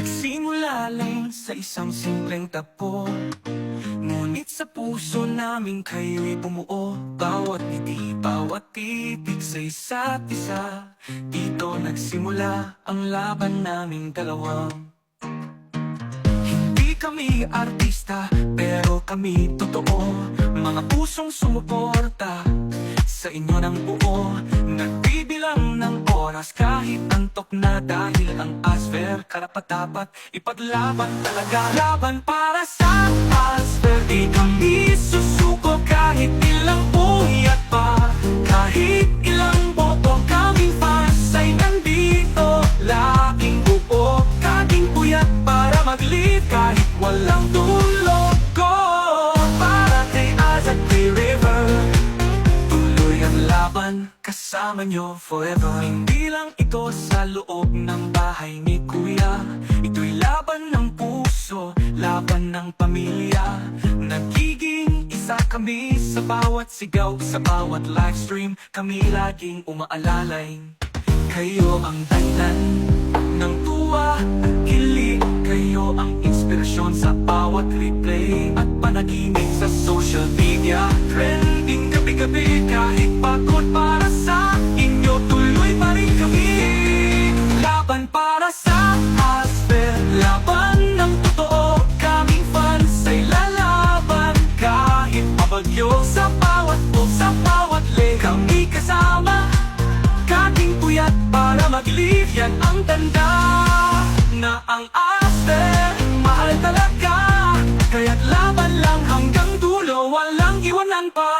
Nagsimula lang sa isang simpleng tapo, ngunit sa puso namin kayo'y bumuo. Bawat ngiti, bawat titig sa isa't isa, dito nagsimula ang laban naming dalawa. Hindi kami artista, pero kami totoo, mga pusong sumuporta sa inyo ng buo. Nagbibilang ng oras kahit antok na, dahil ang ASFER karapat-dapat ipaglaban talaga. Laban para sa ASFER, di kami susuko kahit ilang puyat pa, kahit ilang boto. Kaming fans ay nandito, laging buo, kaming puyat para mag-lead kahit walang tulog. Go! Para kay Az at kay River, laban, kasama nyo forever. Hindi lang ito sa loob ng bahay ni Kuya, ito'y laban ng puso, laban ng pamilya. Nagiging isa kami sa bawat sigaw, sa bawat livestream. Kami laging umaalalay, kayo ang dahilan ng tuwa at kilig. Kayo ang inspirasyon sa bawat replay at panaginip sa social media. Trending gabi-gabi, kahit pagod para sa inyo, tuloy pa rin kami. Laban para sa ASFER, laban ng totoo. Kaming fans ay lalaban kahit pabagyo. Sa bawat post, sa bawat link, kami kasama. Kaming puyat para mag-live, yan ang tanda na ang ASFER mahal talaga. Kaya't laban lang hanggang dulo, walang iwanan pa.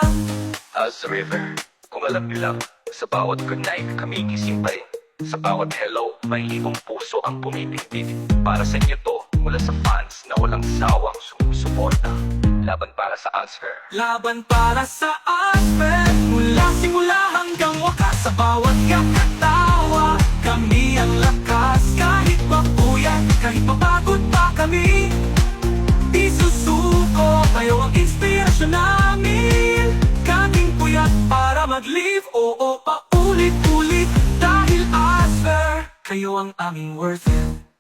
As a river, kung alam nila, sa bawat good night kami gising pa rin. Sa bawat hello, may ibang puso ang pumitindig. Para sa inyo to, mula sa fans na walang sawang sumusuporta. Laban para sa ASFER. Laban para sa ASFER, mula simula hanggang wakas. Sa bawat kakatawa, kami ang lakas. Kahit mapuyat, kahit mapagod pa kami, di susuko, kayo ang inspirasyon namin. Kaming puyat para mag-live, oo, paulit-ulit. Dahil ASFER, kayo ang aming worth it.